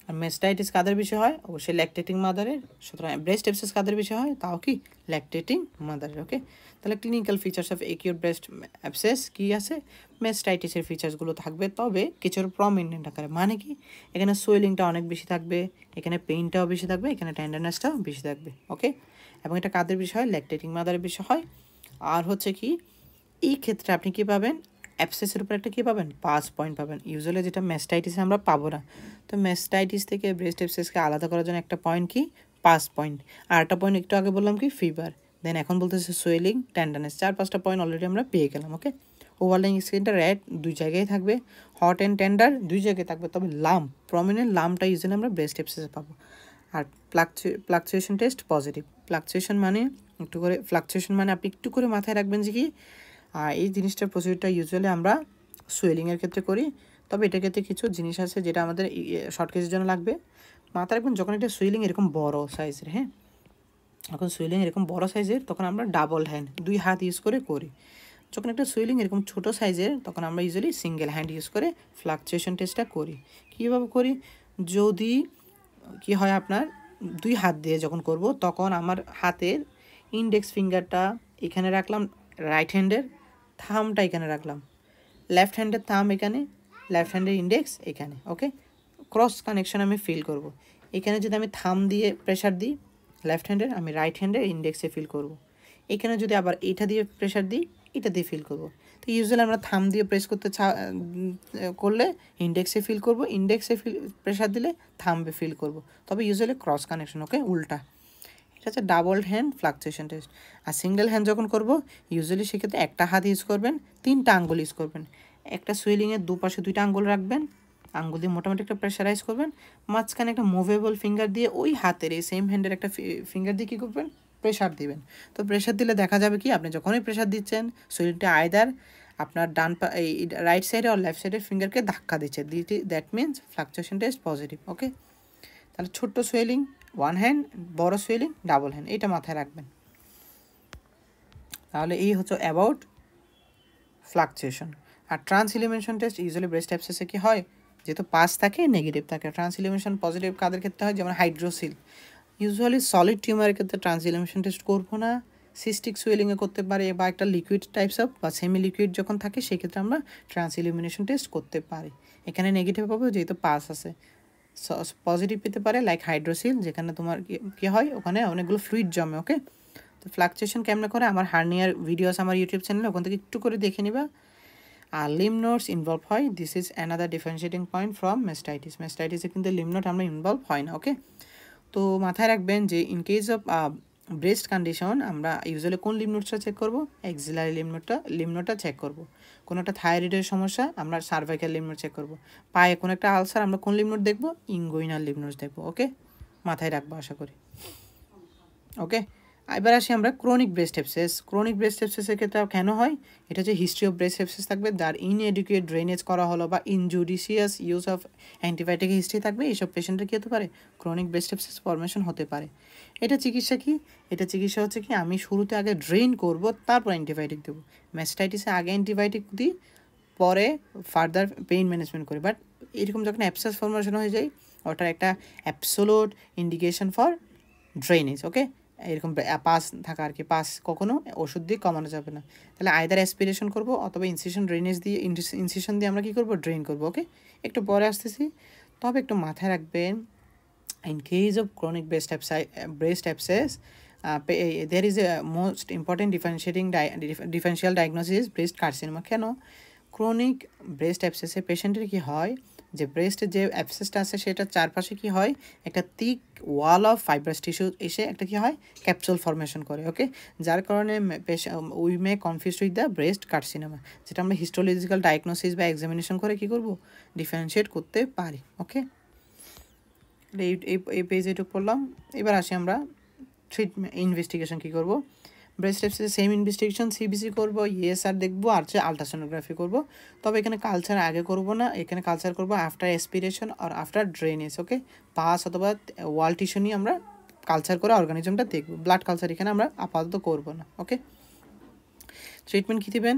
আর মেস্টাইটিস কাদের বিষয় হয়, অবশ্যই ল্যাকটেটিং মাদারের। সুতরাং ব্রেস্ট অ্যাবসেস কাদের বিষয় হয়, তাও কি ল্যাকটেটিং মাদারের। ওকে, তাহলে clinical features of acute breast abscess কী আছে, মেস্টাইটিসের ফিচার্সগুলো থাকবে, তবে কিছুর প্রমিনেন্ট আকারে। মানে কি, এখানে সোয়েলিংটা অনেক বেশি থাকবে, এখানে পেইনটাও বেশি থাকবে, এখানে টেন্ডারনেসটাও বেশি থাকবে। ওকে, এবং এটা কাদের বিষয়, ল্যাকটেটিং মাদারের বিষয় হয়। আর হচ্ছে কি, এই ক্ষেত্রে আপনি কী পাবেন, অ্যাবসেসের উপর একটা কী পাবেন, 5 পয়েন্ট পাবেন। ইউজুয়ালি যেটা মেস্টাইটিসে আমরা পাবো না। তো মেস্টাইটিস থেকে ব্রেস্ট অ্যাবসেসকে আলাদা করার জন্য একটা পয়েন্ট কি, 5 পয়েন্ট। আর একটা পয়েন্ট একটু আগে বললাম কি, ফিভার। দেন এখন বলতেছে সোয়েলিং, টেন্ডারনেস, 4-5টা পয়েন্ট অলরেডি আমরা পেয়ে গেলাম। ওকে, ওভারলাইং স্কিনটা রেড দুই জায়গায় থাকবে, হট অ্যান্ড টেন্ডার দুই জায়গায় থাকবে, তবে লাম, প্রমিনেন্ট লামটা ইউজুয়ালি আমরা ব্রেস্ট অ্যাবসেসে পাবো। আর ফ্লাকচুয়েশন টেস্ট পজিটিভ। ফ্লাকচুয়েশন মানে একটু করে, ফ্লাকচুয়েশন মানে আপনি একটু করে মাথায় রাখবেন যে কি, এই জিনিসটার প্রসিডিউরটা ইউজুয়ালি আমরা সোয়েলিংয়ের ক্ষেত্রে করি, তবে এটার ক্ষেত্রে কিছু জিনিস আছে যেটা আমাদের শর্ট কেসের জন্য লাগবে। মাথায় রাখবেন, যখন একটা সুইলিং এরকম বড় সাইজের, হ্যাঁ, যখন সুইলিং এরকম বড় সাইজের, তখন আমরা ডাবল হ্যান্ড, 2 হাত ইউজ করে করি। যখন একটা সুইলিং এরকম ছোটো সাইজের, তখন আমরা ইউজুয়ালি সিঙ্গেল হ্যান্ড ইউজ করে ফ্লাকচুয়েশন টেস্টটা করি। কীভাবে করি, যদি কি হয় আপনার 2 হাত দিয়ে যখন করব, তখন আমার হাতের ইন্ডেক্স ফিঙ্গারটা এখানে রাখলাম, রাইট হ্যান্ডের থামটা এখানে রাখলাম, লেফট হ্যান্ডের থাম এখানে, লেফট হ্যান্ডের ইন্ডেক্স এখানে। ওকে, ক্রস কানেকশন আমি ফিল করব। এখানে যদি আমি থাম দিয়ে প্রেশার দিই লেফট হ্যান্ডের, আমি রাইট হ্যান্ডের ইন্ডেক্সে ফিল করব। এখানে যদি আবার এইটা দিয়ে প্রেশার দিই, এটা দিয়ে ফিল করব। তো ইউজুয়ালি আমরা থাম দিয়ে প্রেস করতে করলে ইন্ডেক্সে ফিল করব, ইন্ডেক্সে প্রেশার দিলে থামবে ফিল করব, তবে ইউজুয়ালি ক্রস কানেকশন। ওকে, উল্টা। এটা হচ্ছে ডাবল হ্যান্ড ফ্লাকচুয়েশন টেস্ট। আর সিঙ্গেল হ্যান্ড যখন করব, ইউজুয়ালি সেক্ষেত্রে একটা হাত ইউজ করবেন, 3টা আঙ্গুল ইউজ করবেন। একটা সুইলিংয়ের দুপাশে 2টা আঙ্গুল রাখবেন, আঙ্গুল দিয়ে মোটামুটি একটা প্রেশারাইজ করবেন, মাঝখানে একটা মুভেবল ফিঙ্গার দিয়ে ওই হাতের এই সেম হ্যান্ডের একটা ফিঙ্গার দিয়ে কী করবেন, প্রেশার দিবেন। তো প্রেশার দিলে দেখা যাবে কি, আপনি যখনই প্রেশার দিচ্ছেন, সুইলিংটা আইদার আপনার এই রাইট সাইডে আর লেফট সাইডের ফিঙ্গারকে ধাক্কা দিচ্ছে, that means fluctuation test positive. Okay, তাহলে ছোট্ট সোয়েলিং 1 হ্যান্ড, বড় সোয়েলিং ডাবল হ্যান্ড, এটা মাথায় রাখবেন। তাহলে এই হচ্ছে অ্যাবাউট ফ্লাকচুয়েশন। আর transillumination test usually breast অ্যাবসেসে কি হয়, যেহেতু পাস থাকে নেগেটিভ থাকে। ট্রান্স ইলিমিনেশন পজিটিভ কাদের ক্ষেত্রে হয়, যেমন হাইড্রোসিল। ইউজুয়ালি সলিড টিউমারের ক্ষেত্রে ট্রান্স ইলিমিনেশন টেস্ট করবো না, সিস্টিক সুয়েলিংয়ে করতে পারে, বা একটা লিকুইড টাইপস অফ বা সেমি লিকুইড যখন থাকে, সেক্ষেত্রে আমরা ট্রান্স ইলিমিনেশন টেস্ট করতে পারি। এখানে নেগেটিভ পাবো যেহেতু পাস আছে। পজিটিভ পেতে পারে লাইক হাইড্রোসিল, যেখানে তোমার কী হয়, ওখানে অনেকগুলো ফ্লুইড জমে। ওকে, তো ফ্লাকচুয়েশন কেমন করে, আমার হার্নিয়ার ভিডিওস আমার ইউটিউব চ্যানেলে, ওখান থেকে একটু করে দেখে নিবা। আর লিম্ফ নোডস ইনভলভ হয়, this is another differentiating point from mastitis. মেস্টাইটিসে কিন্তু লিম্ফ নোড আমরা ইনভলভ হয় না। ওকে, তো মাথায় রাখবেন যে in case of breast condition, আমরা ইউজুয়ালি কোন লিম্ফ নোডসটা চেক করবো, এক্সিলারি লিম্ফ নোডটা চেক করবো। কোনো একটা থাইরয়েডের সমস্যা, আমরা সার্ভাইকাল লিম্ফ নোড চেক করবো। পায়ে কোনো একটা আলসার, আমরা কোন লিম্ফ নোড দেখবো, ইনগুইনাল লিম্ফ নোড দেখবো। ওকে, মাথায় রাখবো আশা করি। ওকে, এবার আসি আমরা chronic breast abscess. Chronic breast অ্যাবসেসের ক্ষেত্রে কেন হয়, এটা হচ্ছে হিস্ট্রি অফ ব্রেস্ট অ্যাবসেস থাকবে, যার ইনএডুকেট ড্রেনেজ করা হলো বা ইনজুডিশিয়াস ইউজ অফ অ্যান্টিবায়োটিক হিস্ট্রি থাকবে, এইসব পেশেন্টের কী হতে পারে, ক্রনিক ব্রেস্ট অ্যাবসেস ফরমেশন হতে পারে। এটা চিকিৎসা কি, এটা চিকিৎসা হচ্ছে কি, আমি শুরুতে আগে ড্রেন করব, তারপর অ্যান্টিবায়োটিক দেবো। ম্যাস্টাইটিসে আগে অ্যান্টিবায়োটিক দিই, পরে ফার্দার পেইন ম্যানেজমেন্ট করি। বাট এরকম যখন অ্যাবসেস ফরমেশন হয়ে যায়, ওটার একটা অ্যাবসোলুট ইন্ডিকেশন ফর ড্রেনেজ। ওকে, এরকম পাস থাকা আর কি, পাস কখনো ওষুধ দিয়ে কমানো যাবে না। তাহলে আইদার অ্যাসপিরেশন করবো, অথবা ইনসিশন ড্রেনেজ দিয়ে, ইনসিশন দিয়ে আমরা কী করবো, ড্রেন করবো। ওকে, একটু পরে আসতেছি, তবে একটু মাথায় রাখবেন, in case of chronic breast abscess there is a most important differential diagnosis is breast carcinoma. কেন ক্রনিক ব্রেস্ট অ্যাবসেসে পেশেন্টের কি হয় যে ব্রেস্টের যে অ্যাবসেসটা আছে সেটার চারপাশে কি হয় একটা thick wall of fibrous tissue এসে একটা কি হয় ক্যাপসুল ফর্মেশন করে, ওকে, যার কারণে we may confuse with the breast carcinoma, যেটা আমরা হিস্টোলজিক্যাল ডায়াগনোসিস বা এক্সামিনেশন করে কি করব ডিফারেন্সিয়েট করতে পারি, ওকে। এই পেজ এটুকু পড়লাম। এবার আসি আমরা ট্রিটমেন্ট ইনভেস্টিগেশন কী করবো। ব্রেস্ট অ্যাবসেসে সেম ইনভেস্টিগেশন সিবিসি করব, ইএসআর দেখবো, আর হচ্ছে আলট্রাসোনোগ্রাফি করব। তবে এখানে কালচার আগে করব না, এখানে কালচার করব আফটার অ্যাসপিরেশন আর আফটার ড্রেনেজ, ওকে। পাস অথবা ওয়াল টিস্যু নিয়ে আমরা কালচার করে অর্গানিজমটা দেখব, ব্লাড কালচার এখানে আমরা আপাতত করব না, ওকে। ট্রিটমেন্ট কী দেবেন,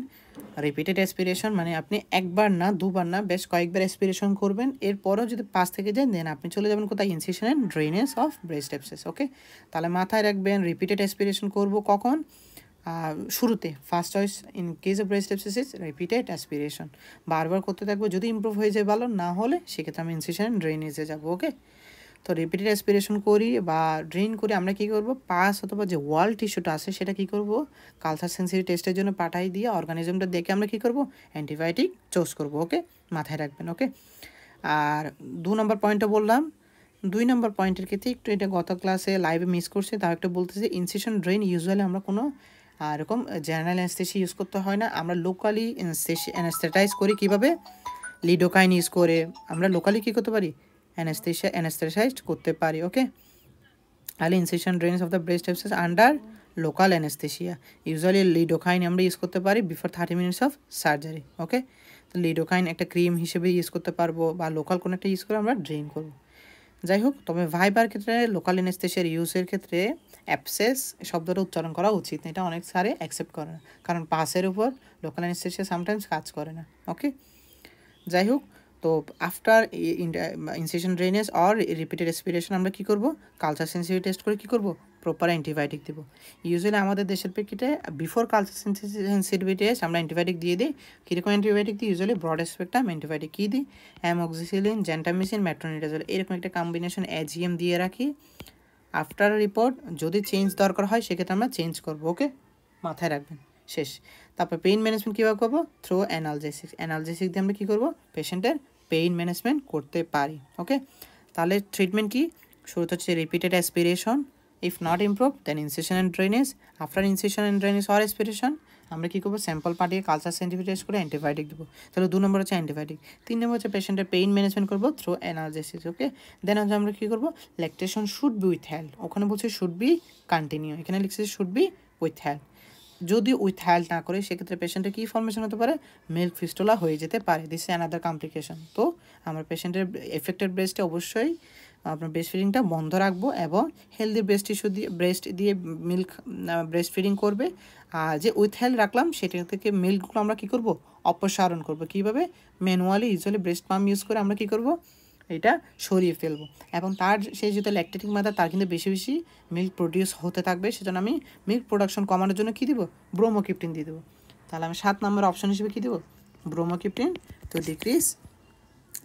রিপিটেড অ্যাসপিরেশন, মানে আপনি একবার না দুবার না বেশ কয়েকবার অ্যাসপিরেশন করবেন, এরপরও যদি পাস থেকে যায় দেন আপনি চলে যাবেন কোথায়, incision and drainage of breast abscess, okay. তাহলে মাথায় রাখবেন রিপিটেড অ্যাসপিরেশন করব কখন, শুরুতে first choice in case of breast abscess is repeated aspiration, বারবার করতে থাকবো, যদি ইমপ্রুভ হয়ে যায় ভালো, না হলে সেক্ষেত্রে আমি ইনসিশন অ্যান্ড ড্রেনেজে যাবো, ওকে। তো রিপিটেড অ্যাসপিরেশন করি বা ড্রেন করি আমরা কী করব, পাস অথবা যে ওয়াল টিস্যুটা আছে সেটা কী করব কালচার সেন্সিটিভ টেস্টের জন্য পাঠাই দিয়ে অর্গানিজমটা দেখে আমরা কী করব অ্যান্টিবায়োটিক চুজ করব, ওকে, মাথায় রাখবেন, ওকে। আর 2 নম্বর পয়েন্টটা বললাম, 2 নম্বর পয়েন্টের ক্ষেত্রে একটু এটা গত ক্লাসে লাইভে মিস করছে, তাও একটা বলতেছি, ইনসিশন ড্রেন ইউজুয়ালি আমরা কোনো এরকম জেনারেল অ্যানেস্থেসিয়া ইউজ করতে হয় না, আমরা লোকালি অ্যানেস্থেটাইজ করি, কীভাবে, লিডোকাইন ইউজ করে আমরা লোকালি কী করতে পারি অ্যানেস্থেটাইজড করতে পারি, ওকে। তাহলে incision drainage of the breast abscess under local anaesthesia, usually lidocaine আমরা ইউজ করতে পারি before 30 minutes of surgery, okay. তো লিডোকাইন একটা ক্রিম হিসেবে ইউজ করতে পারবো বা লোকাল কোনো একটা ইউজ করে আমরা ড্রেন করবো। যাই হোক, তবে ভাইবার ক্ষেত্রে লোকাল অ্যানেস্থেসিয়ার ইউজের ক্ষেত্রে অ্যাবসেস শব্দটা উচ্চারণ করা উচিত, এটা অনেক সারে অ্যাকসেপ্ট করে না, কারণ পাসের উপর লোকাল অ্যানেস্থেসিয়া সামটাইমস কাজ করে না, ওকে। যাই হোক, তো after incision drainage or repeated respiration আমরা কী করবো কালচার সেন্সিটিভ টেস্ট করে কী করবো প্রপার অ্যান্টিবায়োটিক দেবো। ইউজুয়ালি আমাদের দেশের প্রেক্ষিতে বিফোর কালচার সেন্সিটিভিটি টেস্ট আমরা অ্যান্টিবায়োটিক দিয়ে দিই, কীরকম অ্যান্টিবায়োটিক দিই, ইউজুয়ালি ব্রড স্পেকট্রাম অ্যান্টিবায়োটিক কী দিই, অ্যামোক্সিসিলিন, জেন্টামিসিন, মেট্রোনিডাজল, এরকম একটা কম্বিনেশন এজিএম দিয়ে রাখি। আফটার রিপোর্ট যদি চেঞ্জ দরকার হয় সেক্ষেত্রে আমরা চেঞ্জ করবো, ওকে, মাথায় রাখবেন, শেষ। তারপর পেইন ম্যানেজমেন্ট কীভাবে করবো, থ্রু অ্যানালজেসিক দিয়ে আমরা কী করবো পেশেন্টের পেইন ম্যানেজমেন্ট করতে পারি, ওকে। তাহলে ট্রিটমেন্ট কি, শুরুতে হচ্ছে repeated aspiration, if not improve then incision and drainage, after incision and drainage or aspiration আমরা কী করবো স্যাম্পল পাঠিয়ে কালচার সেন্টিফিক টেস্ট করে অ্যান্টিবায়োটিক দেবো। তাহলে 2 নম্বর হচ্ছে অ্যান্টিবায়োটিক। 3 নম্বর হচ্ছে পেশেন্টের পেইন ম্যানেজমেন্ট করবো থ্রু অ্যানালজেসিস, ওকে। দেন হচ্ছে আমরা কী করবো lactation should be with help, ওখানে বলছে শুড বি কন্টিনিউ, এখানে লিখছে শুড বি উইথ হেল্প। যদি উইথ হেল্প না করে সেক্ষেত্রে পেশেন্টের কী ফর্মেশন হতে পারে, মিল্ক ফিস্টুলা হয়ে যেতে পারে, দিস ইজ অ্যানাদার কমপ্লিকেশন। তো আমরা পেশেন্টের এফেক্টেড ব্রেস্টে অবশ্যই আপনার ব্রেস্ট ফিডিংটা বন্ধ রাখবো এবং হেলদি ব্রেস্ট টিস্যু দিয়ে ব্রেস্ট দিয়ে মিল্ক ব্রেস্ট ফিডিং করবে। আর যে উইথ হেল্প রাখলাম সেটা থেকে মিল্কগুলো আমরা কী করবো অপসারণ করবো, কীভাবে, manually usually breast pump use করে আমরা কী করবো এটা সরিয়ে ফেলবো, এবং তার সেই যেহেতু ল্যাকটেটিক মাদার তার কিন্তু বেশি বেশি মিল্ক প্রডিউস হতে থাকবে, সেজন্য আমি মিল্ক প্রোডাকশন কমানোর জন্য কী দেবো ব্রোমোকিপটিন দিয়ে দেবো। তাহলে আমি 7 নম্বর অপশন হিসেবে কী দেবো ব্রোমোকিপটিন টু ডিক্রিজ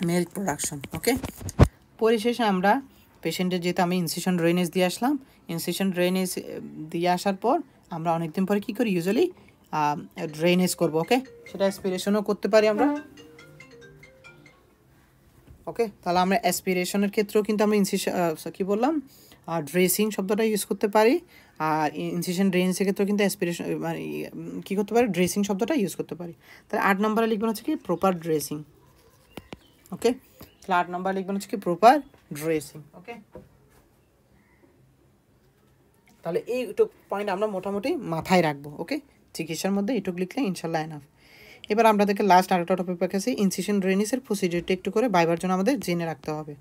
মিল্ক প্রোডাকশন, ওকে। পরিশেষে আমরা পেশেন্টের যেহেতু আমি ইনসিশন ড্রেনেজ দিয়ে আসলাম, ইনসিশন ড্রেনেজ দিয়ে আসার পর আমরা অনেকদিন পরে কী করি ইউজুয়ালি ড্রেনেজ করবো, ওকে, সেটা অ্যাসপিরেশনও করতে পারি আমরা, ওকে। তাহলে আমরা অ্যাসপিরেশনের ক্ষেত্রেও কিন্তু আমরা ইনসিশন কী বললাম ড্রেসিং শব্দটা ইউজ করতে পারি, আর ইনসিশন ড্রেনেজের ক্ষেত্রেও কিন্তু অ্যাসপিরেশন মানে কী করতে পারি ড্রেসিং শব্দটা ইউজ করতে পারি। তাহলে 8 নম্বরে লিখবেন হচ্ছে কি প্রপার ড্রেসিং, ওকে। তাহলে 8 নম্বর লিখবেন হচ্ছে কি প্রপার ড্রেসিং, ওকে। তাহলে এইটুক পয়েন্ট আমরা মোটামুটি মাথায় রাখবো, ওকে। চিকিৎসার মধ্যে এইটুক লিখলে ইনশাল্লাহ এনাফ। এবার আপনাদেরকে লাস্ট আরেকটা টপিক পাচ্ছি, ইনসিশন ড্রেনেজের প্রসিডিউরটা একটু করে বাইবার জন্য আমাদের জেনে রাখতে হবে।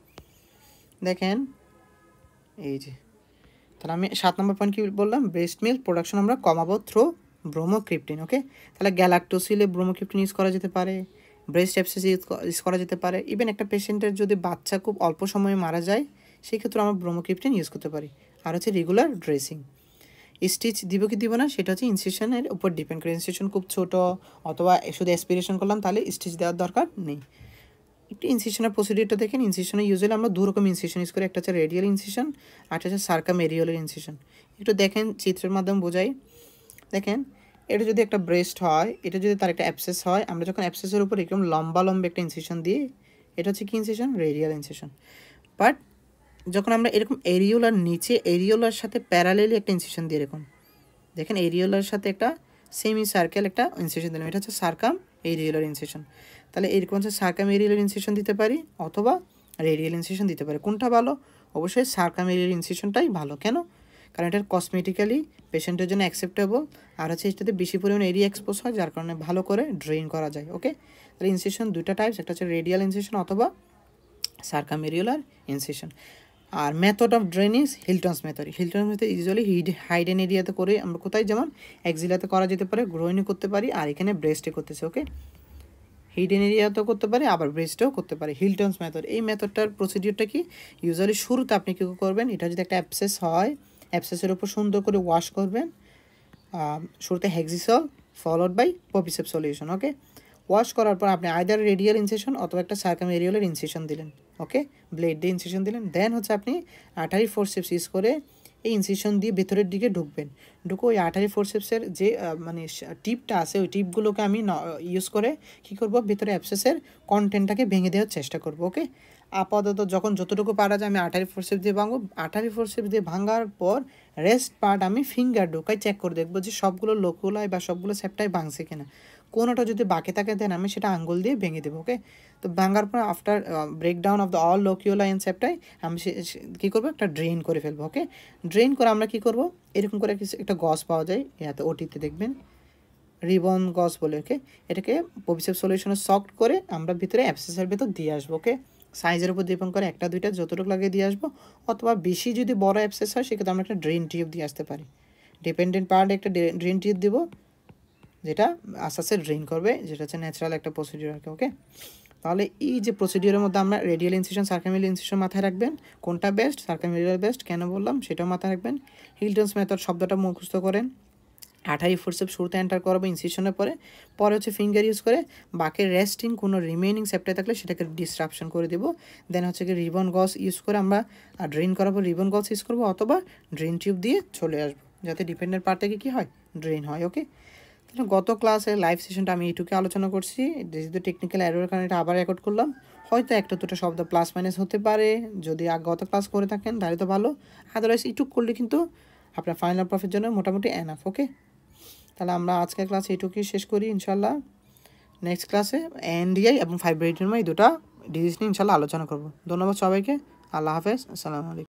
দেখেন এই যে, তাহলে আমি 7 নম্বর পয়েন্ট কী বললাম, ব্রেস্ট মিল্ক প্রোডাকশন আমরা কমাবো থ্রু ব্রোমোক্রিপ্টিন, ওকে। তাহলে গ্যালাক্টোসিলে ব্রোমোক্রিপ্টিন ইউজ করা যেতে পারে, ব্রেস্ট অ্যাবসেস ইউজ করা যেতে পারে, ইভেন একটা পেশেন্টের যদি বাচ্চা খুব অল্প সময়ে মারা যায় সেই ক্ষেত্রে আমরা ব্রোমোক্রিপ্টিন ইউজ করতে পারি। আর হচ্ছে রেগুলার ড্রেসিং, স্টিচ দিব কি দিব না সেটা হচ্ছে ইনসিশনের উপর ডিপেন্ড করে, ইনসিশন খুব ছোটো অথবা শুধু অ্যাসপিরেশন করলাম তাহলে স্টিচ দেওয়ার দরকার নেই। একটু ইনসিশনের প্রসিডিউরটা দেখেন। ইনসিশনে ইউজুয়ালি আমরা দু রকম ইনসিশন ইউজ করি, একটা হচ্ছে রেডিয়াল ইনসিশন আর একটা হচ্ছে সার্কামেরিয়াল ইনসিশন। একটু দেখেন চিত্রের মাধ্যমে বোঝাই। দেখেন এটা যদি একটা ব্রেস্ট হয়, এটা যদি তার একটা অ্যাবসেস হয়, আমরা যখন অ্যাবসেসের উপর এরকম লম্বা লম্বা একটা ইনসিশন দিই, এটা হচ্ছে কি ইনসিশন? Radial incision. বাট যখন আমরা এরকম এরিওলার নিচে এরিওলার সাথে প্যারালেলি একটা ইনসিশন দিই এরকম, দেখেন এরিওলার সাথে একটা সেমি সার্কেল একটা ইনসিশন দিলাম, এটা হচ্ছে সার্কাম এরিওলার ইনসিশন। তাহলে এরকম হচ্ছে সার্কাম এরিওলার ইনসিশন দিতে পারি অথবা রেডিয়াল ইনসিশন দিতে পারি। কোনটা ভালো? অবশ্যই সার্কাম এরিয়াল ইনসিশনটাই ভালো। কেন? কারণ এটার কসমেটিক্যালি পেশেন্টের জন্য অ্যাকসেপ্টেবল, আর হচ্ছে এটাতে বেশি পরিমাণে এরিয়া এক্সপোজ হয়, যার কারণে ভালো করে ড্রেন করা যায়। ওকে, তাহলে ইনসিশন দুইটা টাইপস, একটা হচ্ছে রেডিয়াল ইনসিশন অথবা সার্কামেরিওলার ইনসিশন। আর method of draining Hilton's method. Hilton's method usually hidden এরিয়াতে করে আমরা কোথায়, যেমন এক্সিলাতে করা যেতে পারে, গ্রোইনে করতে পারি, আর এখানে ব্রেস্টে করতেছে। ওকে, হিডেন এরিয়াতেও করতে পারি, আবার ব্রেস্টেও করতে পারি। হিলটনস মেথড, এই মেথডটার প্রসিডিউরটা কি? ইউজুয়ালি শুরুতে আপনি কী করবেন, এটা যদি একটা অ্যাবসেস হয়, অ্যাবসেসের উপর সুন্দর করে ওয়াশ করবেন। শুরুতে Hexisol followed by Povisep solution. Okay, wash করার পর আপনি আইদার রেডিয়াল ইনসিশন অথবা একটা সার্কামেরিয়ালের ইনসিশন দিলেন। ওকে, ব্লেড দিয়ে ইনসিশন দিলেন। দেন হচ্ছে আপনি আর্টারি ফোরসেপস ইউজ করে এই ইনসিশন দিয়ে ভেতরের দিকে ঢুকবেন। ঢুকে ওই আর্টারি ফোরসেপসের যে মানে টিপটা আছে, ওই টিপগুলোকে আমি ইউজ করে কী করব, ভেতরে অ্যাবসেসের কন্টেন্টটাকে ভেঙে দেওয়ার চেষ্টা করব। ওকে, আপাতত যখন যতটুকু পারা যায় আমি আর্টারি ফোরসেপস দিয়ে ভাঙবো। আর্টারি ফোরসেপস দিয়ে ভাঙার পর রেস্ট পার্ট আমি ফিঙ্গার ঢোকাই চেক করে দেখবো যে সবগুলো লোকুলায় বা সবগুলো সেপটাই ভাঙছে কিনা। কোনোটা যদি বাকি থাকে দেন আমি সেটা আঙ্গুল দিয়ে ভেঙে দেবো। ওকে, তো ভাঙার পর after breakdown of the all loculi and septae আমি কী করবো, একটা ড্রেন করে ফেলবো। ওকে, ড্রেন করে আমরা কী করবো, এরকম করে একটা গজ পাওয়া যায়, ইয়াতে ওটিতে দেখবেন রিবন গজ বলে। ওকে, এটাকে পপিসেপ সলিউশনে সফট করে আমরা ভিতরে অ্যাবসেসের ভেতর দিয়ে আসবো। ওকে, সাইজের উপর ডিপেন্ড করে একটা দুইটা যতটুকু লাগিয়ে দিয়ে আসবো, অথবা বেশি যদি বড় অ্যাবসেস হয় সেক্ষেত্রে আমরা একটা ড্রেন টিউব দিয়ে আসতে পারি। ডিপেন্ডেন্ট পার্ট একটা ড্রেন টিউব দিব, যেটা আস্তে আস্তে ড্রেন করবে, যেটা হচ্ছে ন্যাচারাল একটা প্রসিডিউর আর কি। ওকে, তাহলে এই যে প্রসিডিউরের মধ্যে আমরা রেডিয়াল ইনসিশন, সার্কামেরিয়াল ইনসিশন মাথায় রাখবেন। কোনটা বেস্ট? সার্কামেরিয়াল বেস্ট। কেন বললাম সেটাও মাথায় রাখবেন। হিলটনস মেথড শব্দটা মুখস্থ করেন। আঠারি ফোরসেপ শুরুতে এন্টার করবো ইনসিশনের পরে, পরে হচ্ছে ফিঙ্গার ইউজ করে বাকি রেস্টিং কোনো রিমেইনিং সেপ্টাই থাকলে সেটাকে ডিসরাপশন করে দেবো। দেন হচ্ছে কি রিবন গজ ইউজ করে আমরা ড্রেন করাবো, রিবন গজ ইউজ করবো অথবা ড্রেন টিউব দিয়ে চলে আসবো, যাতে ডিপেন্ডেন্ট পার্ট থেকে কী হয়, ড্রেন হয়। ওকে, তাহলে গত ক্লাসে লাইভ সেশনটা আমি এইটুকু আলোচনা করছি। যেহেতু টেকনিক্যাল এররের কারণে এটা আবার রেকর্ড করলাম, হয়তো একটা দুটো শব্দ প্লাস মাইনাস হতে পারে। যদি গত ক্লাস করে থাকেন তাহলে তো ভালো, আদারওয়াইজ এইটুকু করলে কিন্তু আপনার ফাইনাল প্রফের জন্য মোটামুটি এনাফ। ওকে, তাহলে আমরা আজকের ক্লাসে এইটুকুই শেষ করি। ইনশাল্লাহ নেক্সট ক্লাসে এনডিআই এবং ফাইব্রেটিন এই দুটা ডিজিজ নিয়ে ইনশাল্লাহ আলোচনা করব। ধন্যবাদ সবাইকে। আল্লাহ হাফেজ। আসসালামু আলাইকুম।